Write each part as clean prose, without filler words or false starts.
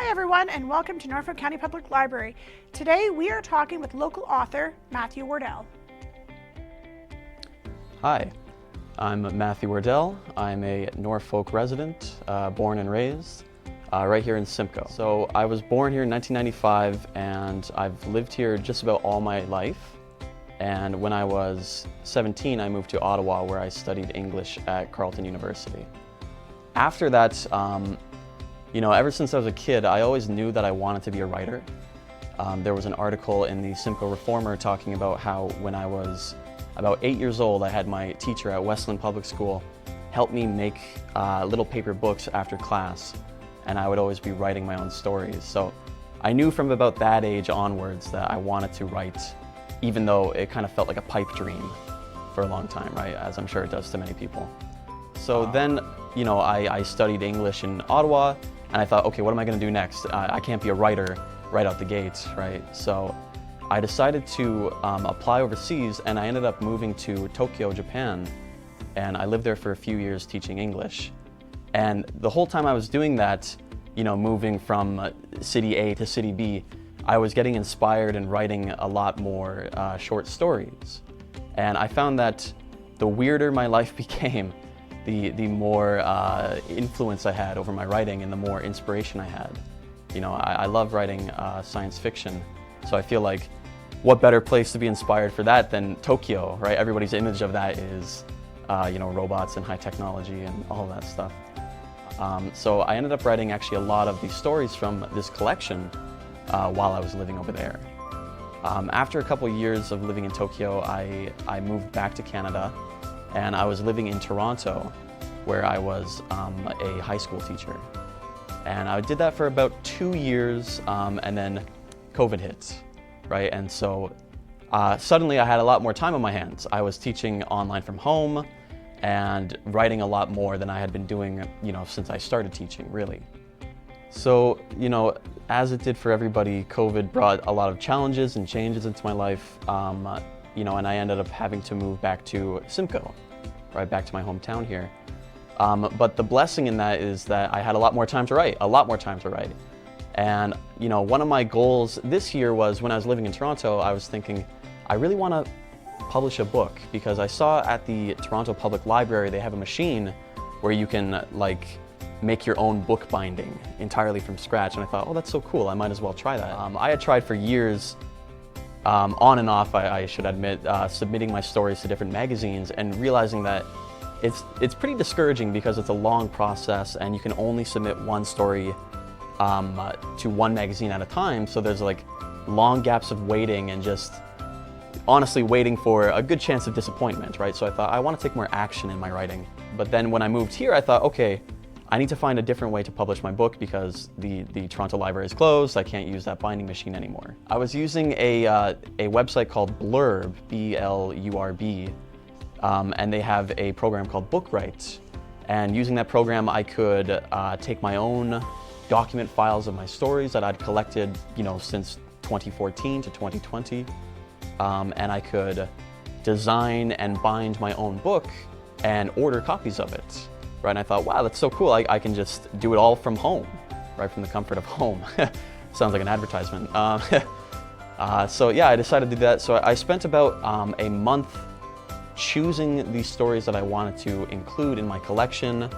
Hi everyone, and welcome to Norfolk County Public Library. Today we are talking with local author Matthew Wardell. Hi, I'm Matthew Wardell. I'm a Norfolk resident, born and raised right here in Simcoe. So I was born here in 1995 and I've lived here just about all my life. And when I was 17, I moved to Ottawa where I studied English at Carleton University. After that, ever since I was a kid, I always knew that I wanted to be a writer. There was an article in the Simcoe Reformer talking about how when I was about 8 years old, I had my teacher at Westland Public School help me make little paper books after class, and I would always be writing my own stories. So I knew from about that age onwards that I wanted to write, even though it kind of felt like a pipe dream for a long time, right? As I'm sure it does to many people. So then, I studied English in Ottawa, and I thought, okay, what am I going to do next? I can't be a writer right out the gate, right? So I decided to apply overseas, and I ended up moving to Tokyo, Japan, and I lived there for a few years teaching English. And the whole time I was doing that, moving from city A to city B, I was getting inspired and writing a lot more short stories. And I found that the weirder my life became, the more influence I had over my writing and the more inspiration I had. I love writing science fiction, so I feel like what better place to be inspired for that than Tokyo, right? Everybody's image of that is, robots and high technology and all that stuff. So I ended up writing actually a lot of these stories from this collection while I was living over there. After a couple years of living in Tokyo, I moved back to Canada, and I was living in Toronto, where I was a high school teacher. And I did that for about 2 years, and then COVID hit, right? And so suddenly I had a lot more time on my hands. I was teaching online from home and writing a lot more than I had been doing, since I started teaching, really. So, as it did for everybody, COVID brought a lot of challenges and changes into my life, and I ended up having to move back to Simcoe, right back to my hometown here. But the blessing in that is that I had a lot more time to write. And, one of my goals this year was when I was living in Toronto, I was thinking, I really want to publish a book, because I saw at the Toronto Public Library, they have a machine where you can make your own book binding entirely from scratch. And I thought, oh, that's so cool, I might as well try that. I had tried for years, on and off, I should admit, submitting my stories to different magazines and realizing that it's pretty discouraging because it's a long process and you can only submit one story to one magazine at a time. So there's long gaps of waiting and just honestly waiting for a good chance of disappointment, right? So I thought I want to take more action in my writing. But then when I moved here, I thought, okay, I need to find a different way to publish my book because the Toronto Library is closed. I can't use that binding machine anymore. I was using a website called Blurb, B-L-U-R-B, and they have a program called Bookwrite. And using that program, I could take my own document files of my stories that I'd collected, since 2014 to 2020, and I could design and bind my own book and order copies of it. Right, and I thought, wow, that's so cool. I can just do it all from home, right from the comfort of home. Sounds like an advertisement. So yeah, I decided to do that. So I spent about a month choosing these stories that I wanted to include in my collection.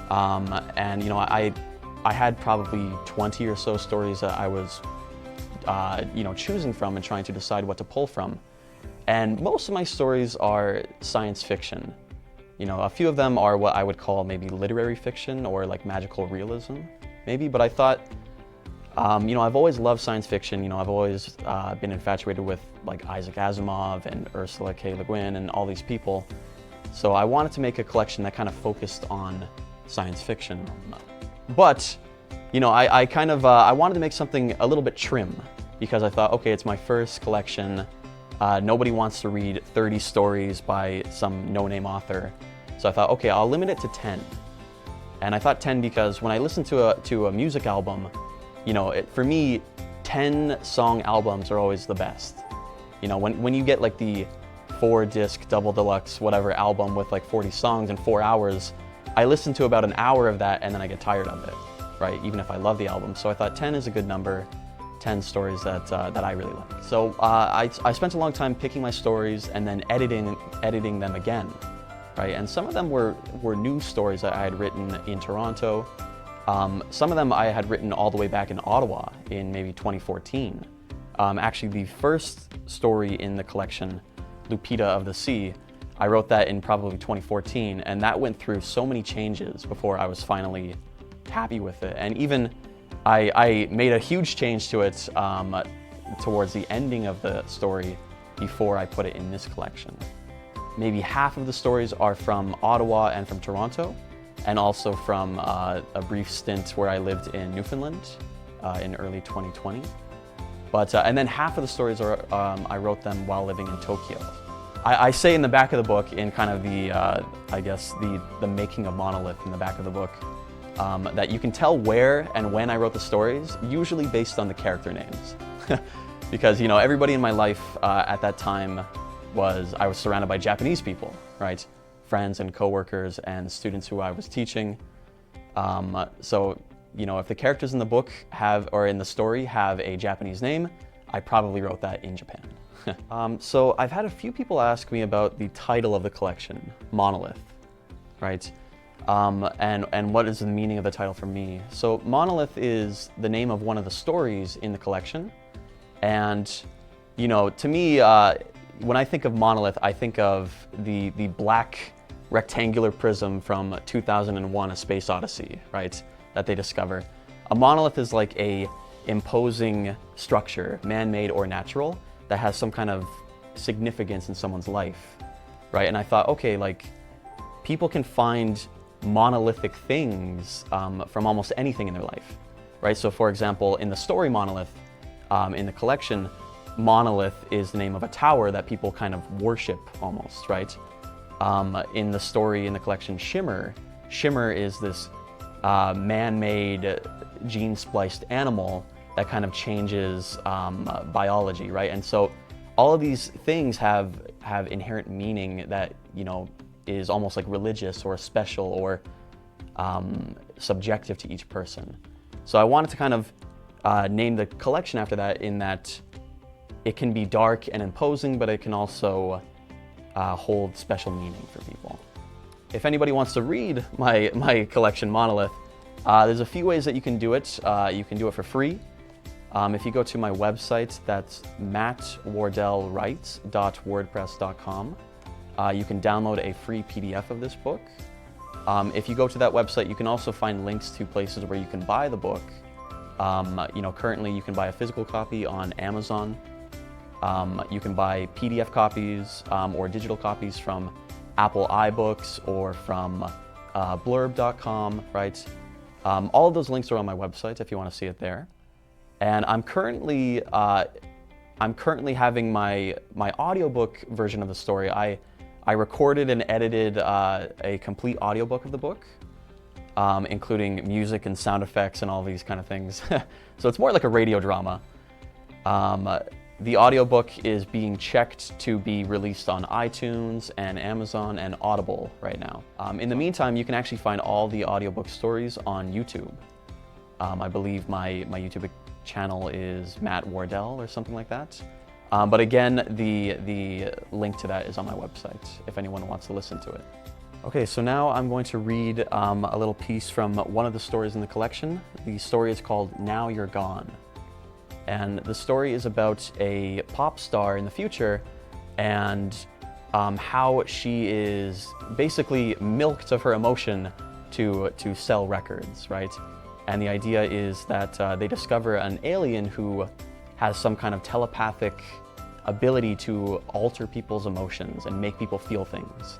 And I had probably 20 or so stories that I was choosing from and trying to decide what to pull from. And most of my stories are science fiction. A few of them are what I would call maybe literary fiction or magical realism, maybe. But I thought, I've always loved science fiction. I've always been infatuated with Isaac Asimov and Ursula K. Le Guin and all these people. So I wanted to make a collection that kind of focused on science fiction. But, I wanted to make something a little bit trim because I thought, okay, it's my first collection. Nobody wants to read 30 stories by some no-name author. So I thought, okay, I'll limit it to 10. And I thought 10 because when I listen to a music album, for me, 10-song albums are always the best. When you get the 4-disc double deluxe whatever album with 40 songs in 4 hours, I listen to about an hour of that and then I get tired of it. right? Even if I love the album. So I thought 10 is a good number, 10 stories that I really like. So I spent a long time picking my stories and then editing them again, right? And some of them were new stories that I had written in Toronto. Some of them I had written all the way back in Ottawa in maybe 2014. Actually, the first story in the collection, Lupita of the Sea, I wrote that in probably 2014, and that went through so many changes before I was finally happy with it. And even I made a huge change to it towards the ending of the story before I put it in this collection. Maybe half of the stories are from Ottawa and from Toronto, and also from a brief stint where I lived in Newfoundland in early 2020. And then half of the stories are I wrote them while living in Tokyo. I say in the back of the book, in kind of the, I guess, the making of Monolith in the back of the book, that you can tell where and when I wrote the stories, usually based on the character names. Because, you know, everybody in my life at that time I was surrounded by Japanese people, right? Friends and coworkers and students who I was teaching. So, you know, if the characters in the book or in the story have a Japanese name, I probably wrote that in Japan. So I've had a few people ask me about the title of the collection, Monolith, right? And what is the meaning of the title for me? So Monolith is the name of one of the stories in the collection. And, you know, to me, when I think of Monolith, I think of the black rectangular prism from 2001: A Space Odyssey, right? That they discover. A monolith is like a imposing structure, man-made or natural, that has some kind of significance in someone's life, right? And I thought, okay, like, people can find monolithic things from almost anything in their life, right? So for example, in the story Monolith, in the collection, Monolith is the name of a tower that people kind of worship almost, right? In the story in the collection Shimmer is this man-made gene-spliced animal that kind of changes biology, right? And so all of these things have inherent meaning that, you know, is almost like religious or special or subjective to each person. So I wanted to kind of name the collection after that, in that it can be dark and imposing, but it can also hold special meaning for people. If anybody wants to read my collection Monolith, there's a few ways that you can do it. You can do it for free. If you go to my website, that's mattwardellwrites.wordpress.com. You can download a free PDF of this book. If you go to that website, you can also find links to places where you can buy the book. You know, currently you can buy a physical copy on Amazon. You can buy PDF copies or digital copies from Apple iBooks or from blurb.com, right? All of those links are on my website if you want to see it there. And I'm currently having my audiobook version of the story. I recorded and edited a complete audiobook of the book, including music and sound effects and all these kind of things. So it's more like a radio drama. The audiobook is being checked to be released on iTunes and Amazon and Audible right now. In the meantime, you can actually find all the audiobook stories on YouTube. I believe my YouTube channel is Matt Wardell or something like that. But again, the link to that is on my website if anyone wants to listen to it. Okay, so now I'm going to read a little piece from one of the stories in the collection. The story is called Now You're Gone. And the story is about a pop star in the future and how she is basically milked of her emotion to sell records, right? And the idea is that they discover an alien who has some kind of telepathic ability to alter people's emotions and make people feel things.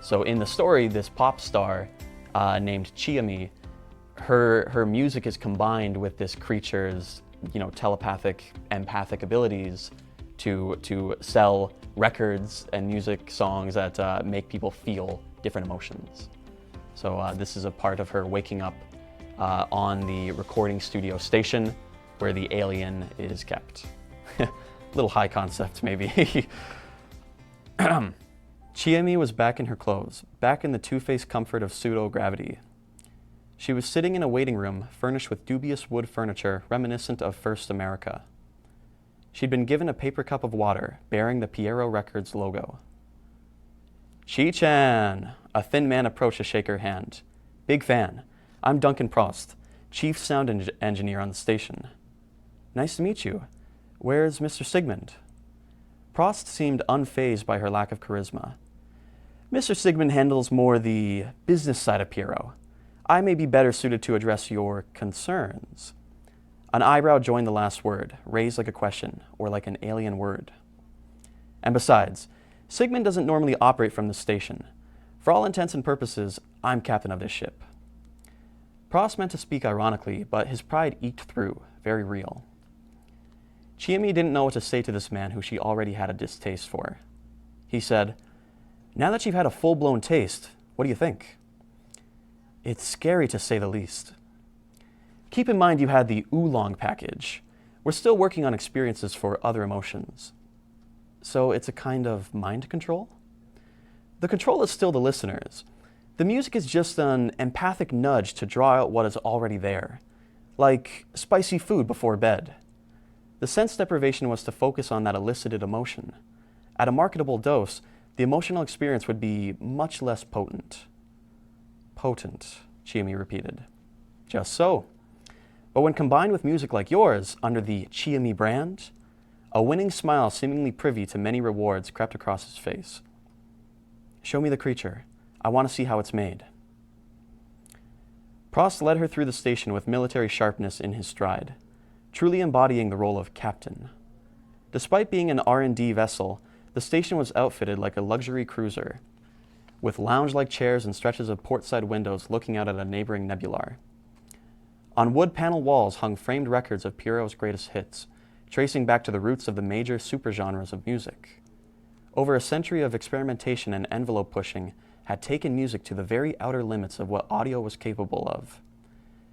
So in the story, this pop star named Chiyomi, her music is combined with this creature's, you know, telepathic, empathic abilities to sell records and music songs that make people feel different emotions. So this is a part of her waking up on the recording studio station where the alien is kept. Little high concept, maybe. Chiyomi was back in her clothes, back in the two-faced comfort of pseudo-gravity. She was sitting in a waiting room furnished with dubious wood furniture reminiscent of First America. She'd been given a paper cup of water bearing the Piero Records logo. Chi-chan! A thin man approached to shake her hand. Big fan. I'm Duncan Prost, chief sound engineer on the station. Nice to meet you. Where's Mr. Sigmund? Prost seemed unfazed by her lack of charisma. Mr. Sigmund handles more the business side of Piero. I may be better suited to address your concerns. An eyebrow joined the last word, raised like a question, or like an alien word. And besides, Sigmund doesn't normally operate from the station. For all intents and purposes, I'm captain of this ship. Prost meant to speak ironically, but his pride eked through, very real. Chiemi didn't know what to say to this man who she already had a distaste for. He said, "Now that you've had a full-blown taste, what do you think?" "It's scary to say the least." "Keep in mind you had the oolong package. We're still working on experiences for other emotions." "So it's a kind of mind control?" "The control is still the listener's. The music is just an empathic nudge to draw out what is already there, like spicy food before bed. The sense deprivation was to focus on that elicited emotion. At a marketable dose, the emotional experience would be much less potent." "Potent," Chiemi repeated. "Just so. But when combined with music like yours, under the Chiemi brand," a winning smile seemingly privy to many rewards crept across his face. "Show me the creature. I want to see how it's made." Prost led her through the station with military sharpness in his stride, truly embodying the role of captain. Despite being an R&D vessel, the station was outfitted like a luxury cruiser, with lounge-like chairs and stretches of portside windows looking out at a neighboring nebular. On wood panel walls hung framed records of Piero's greatest hits, tracing back to the roots of the major supergenres of music. Over a century of experimentation and envelope pushing had taken music to the very outer limits of what audio was capable of.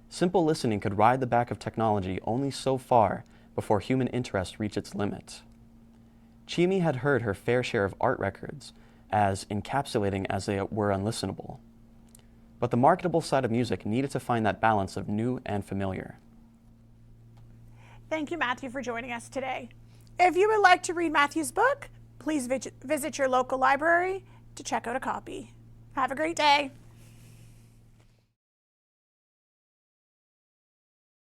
Simple listening could ride the back of technology only so far before human interest reached its limit. Chiemi had heard her fair share of art records, as encapsulating as they were unlistenable. But the marketable side of music needed to find that balance of new and familiar. Thank you, Matthew, for joining us today. If you would like to read Matthew's book, please visit your local library to check out a copy. Have a great day.